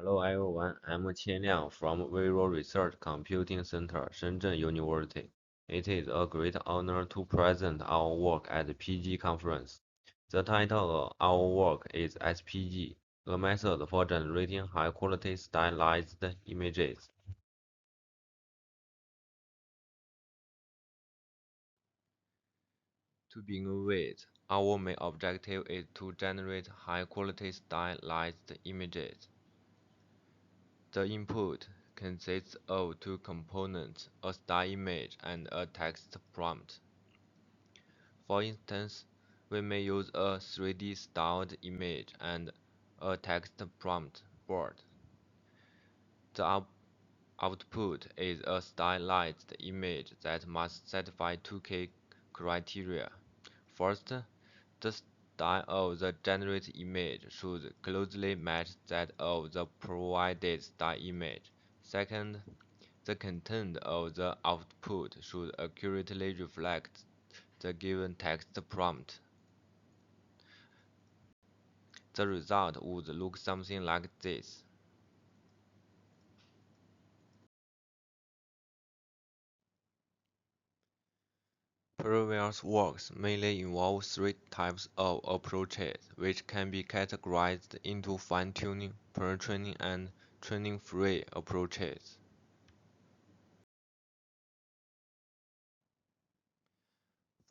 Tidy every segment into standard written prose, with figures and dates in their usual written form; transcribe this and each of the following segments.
Hello everyone, I'm Qian Liang from Vero Research Computing Center, Shenzhen University. It is a great honor to present our work at the PG conference. The title of our work is SPG, a method for generating high-quality stylized images. To begin with, our main objective is to generate high-quality stylized images. The input consists of two components, a style image and a text prompt. For instance, we may use a 3D styled image and a text prompt board. The output is a stylized image that must satisfy two key criteria. First, the style of the generated image should closely match that of the provided style image. Second, the content of the output should accurately reflect the given text prompt. The result would look something like this. Previous works mainly involve three types of approaches, which can be categorized into fine-tuning, pre-training, and training-free approaches.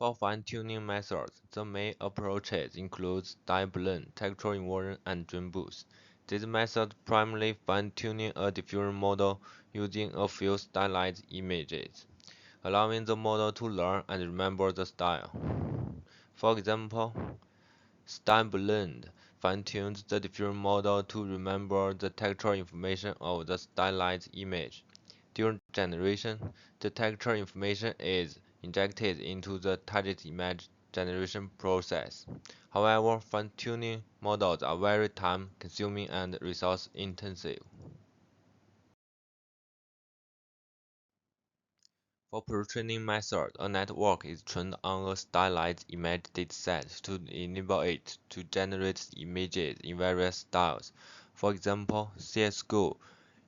For fine-tuning methods, the main approaches include style blend, textual inversion, and dream boost. These methods primarily fine-tuning a diffusion model using a few stylized images, allowing the model to learn and remember the style. For example, style blend fine-tunes the diffusion model to remember the textual information of the stylized image. During generation, the textual information is injected into the target image generation process. However, fine-tuning models are very time-consuming and resource-intensive. For pre-training method, a network is trained on a stylized image dataset to enable it to generate images in various styles. For example, CSGO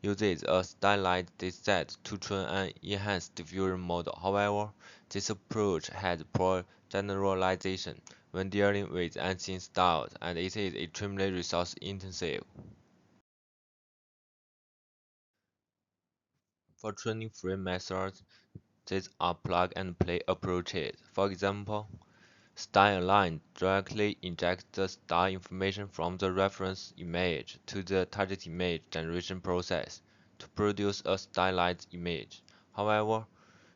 uses a stylized dataset to train an enhanced diffusion model. However, this approach has poor generalization when dealing with unseen styles, and it is extremely resource-intensive. For training-free methods, these are plug-and-play approaches. For example, StyleAlign directly injects the style information from the reference image to the target image generation process to produce a stylized image. However,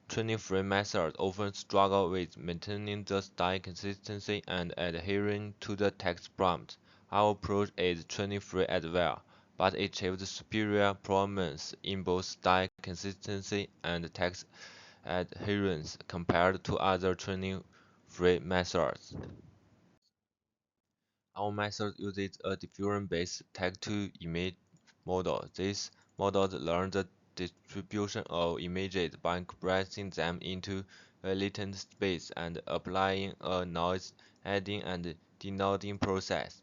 training-free methods often struggle with maintaining the style consistency and adhering to the text prompt. Our approach is training-free as well, but it achieves superior performance in both style consistency and text adherence compared to other training-free methods. Our method uses a diffusion-based text-to-image model. This model learns the distribution of images by compressing them into a latent space and applying a noise adding and denoting process.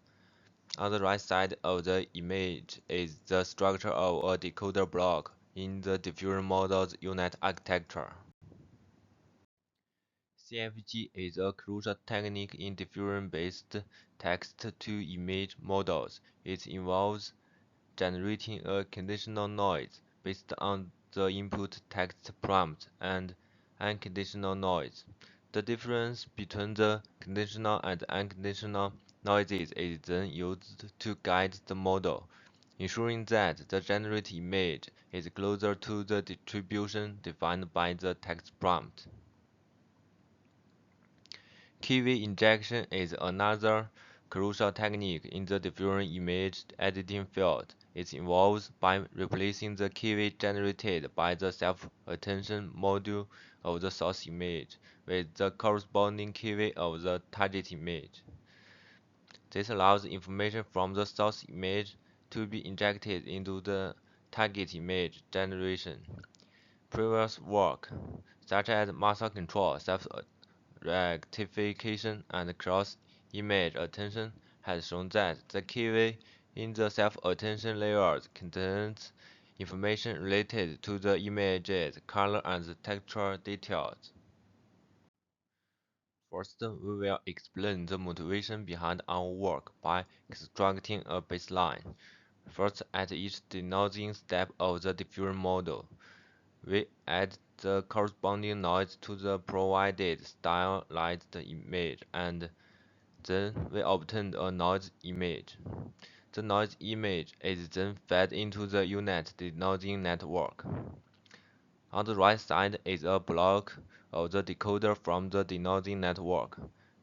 On the right side of the image is the structure of a decoder block in the diffusion model's unit architecture. CFG is a crucial technique in diffusion-based text-to-image models. It involves generating a conditional noise based on the input text prompt and unconditional noise. The difference between the conditional and unconditional noises is then used to guide the model, ensuring that the generated image is closer to the distribution defined by the text prompt. Keyword injection is another crucial technique in the diffusion image editing field. It involves by replacing the keyword generated by the self-attention module of the source image with the corresponding keyword of the target image. This allows information from the source image to be injected into the target image generation. Previous work, such as muscle control, self-rectification, and cross-image attention, has shown that the keyword in the self-attention layers contains information related to the image's color and texture details. First, we will explain the motivation behind our work by constructing a baseline. First, at each denoising step of the diffusion model, we add the corresponding noise to the provided stylized image, and then we obtain a noise image. The noise image is then fed into the unit denoising network. On the right side is a block of the decoder from the denoising network,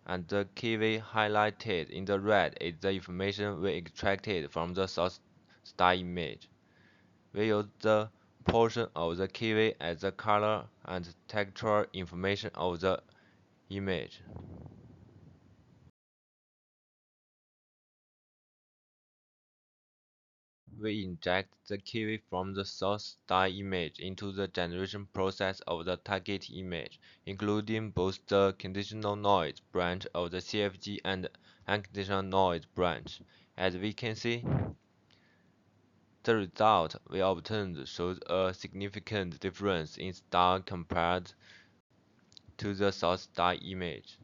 and the keyway highlighted in the red is the information we extracted from the source style image. We use the portion of the keyway as the color and texture information of the image. We inject the keyway from the source style image into the generation process of the target image, including both the conditional noise branch of the CFG and unconditional noise branch. As we can see, the result we obtained shows a significant difference in style compared to the source style image.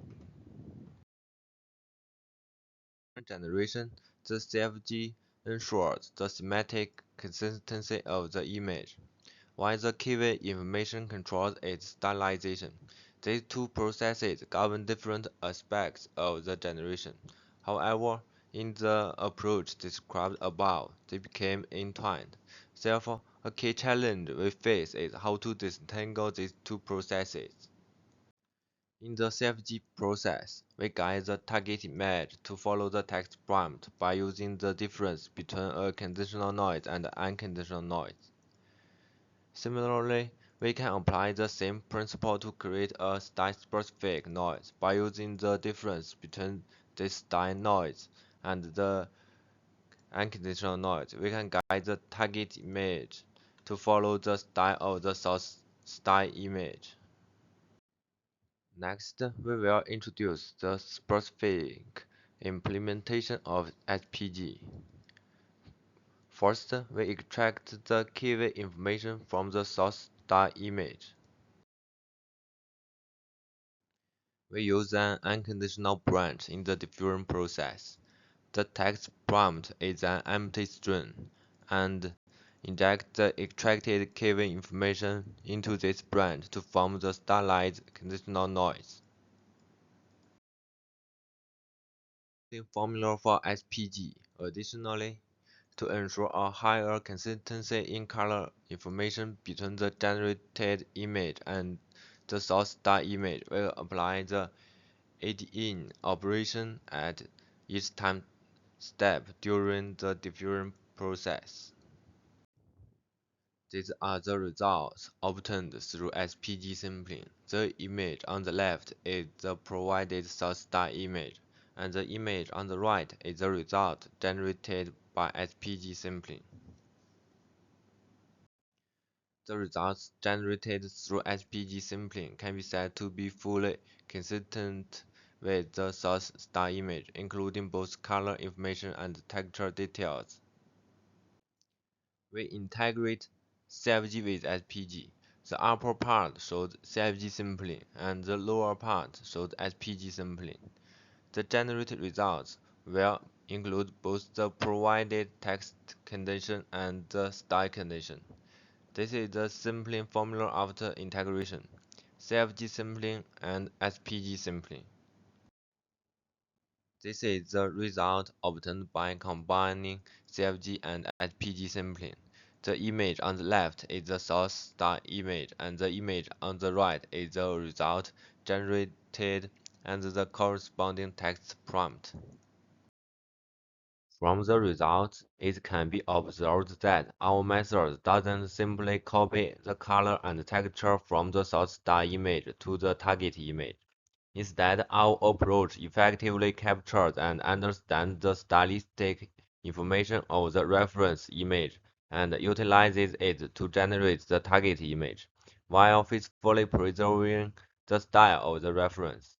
Generation, the CFG ensures the semantic consistency of the image, while the keyway information controls its stylization. These two processes govern different aspects of the generation. However, in the approach described above, they became entwined. Therefore, a key challenge we face is how to disentangle these two processes. In the CFG process, we guide the target image to follow the text prompt by using the difference between a conditional noise and unconditional noise. Similarly, we can apply the same principle to create a style-specific noise by using the difference between this style noise and the unconditional noise. We can guide the target image to follow the style of the source style image. Next, we will introduce the specific implementation of SPG. First, we extract the keyway information from the source style image. We use an unconditional branch in the diffusion process. The text prompt is an empty string, and inject the extracted keyway information into this branch to form the stylized conditional noise. The formula for SPG. Additionally, to ensure a higher consistency in color information between the generated image and the source style image, we will apply the add-in operation at each time step during the diffusion process. These are the results obtained through SPG sampling. The image on the left is the provided source style image, and the image on the right is the result generated by SPG sampling. The results generated through SPG sampling can be said to be fully consistent with the source style image, including both color information and texture details. We integrate CFG with SPG. The upper part shows CFG sampling, and the lower part shows SPG sampling. The generated results will include both the provided text condition and the style condition. This is the sampling formula after integration: CFG sampling and SPG sampling. This is the result obtained by combining CFG and SPG sampling. The image on the left is the source style image, and the image on the right is the result generated and the corresponding text prompt. From the results, it can be observed that our method doesn't simply copy the color and texture from the source style image to the target image. Instead, our approach effectively captures and understands the stylistic information of the reference image and utilizes it to generate the target image, while faithfully preserving the style of the reference.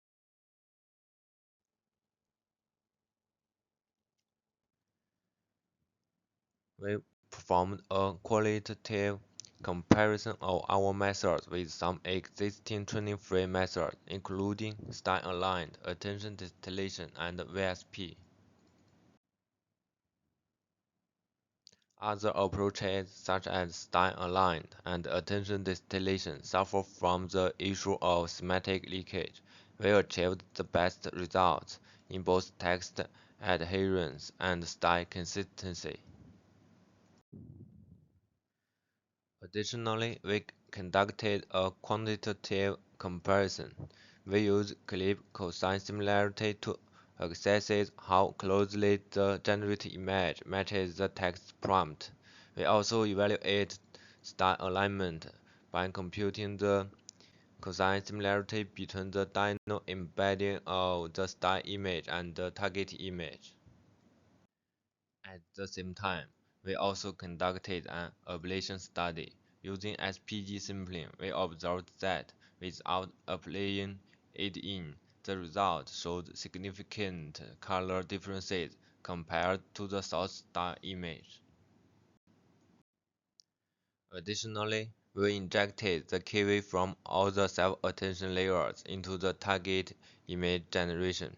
We performed a qualitative comparison of our methods with some existing training-free methods, including style-aligned, attention distillation, and VSP. Other approaches, such as style-aligned and attention distillation, suffer from the issue of semantic leakage. We achieved the best results in both text adherence and style consistency. Additionally, we conducted a quantitative comparison. We used clip cosine similarity to assess how closely the generated image matches the text prompt. We also evaluate style alignment by computing the cosine similarity between the dino embedding of the style image and the target image. At the same time, we also conducted an ablation study. Using SPG sampling, we observed that without applying it in, the result showed significant color differences compared to the source star image. Additionally, we injected the keyword from all the self-attention layers into the target image generation.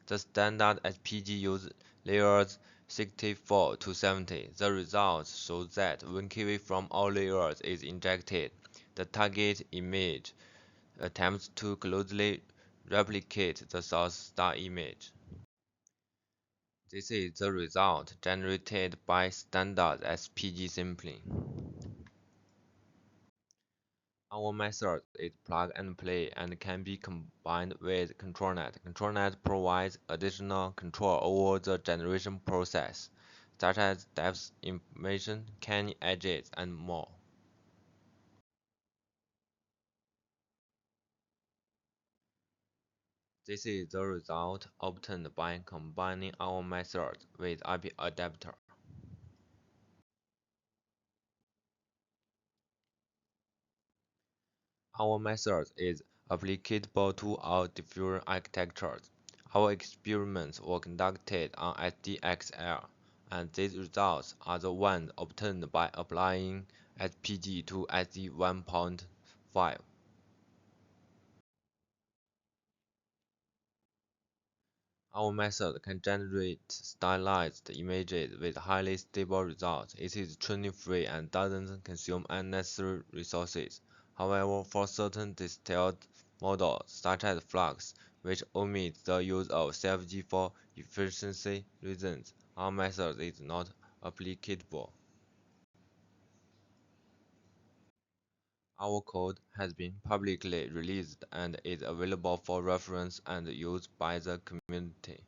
The standard SPG uses layers 64 to 70. The results show that when keyword from all layers is injected, the target image attempts to closely replicate the source star image. This is the result generated by standard SPG sampling. Our method is plug and play and can be combined with ControlNet. ControlNet provides additional control over the generation process, such as depth information, canny edges, and more. This is the result obtained by combining our method with IP adapter. Our method is applicable to all different architectures. Our experiments were conducted on SDXL, and these results are the ones obtained by applying SPG to SD 1.5. Our method can generate stylized images with highly stable results. It is training-free and doesn't consume unnecessary resources. However, for certain distilled models, such as Flux, which omits the use of CFG for efficiency reasons, our method is not applicable. Our code has been publicly released and is available for reference and use by the community.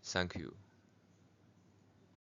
Thank you.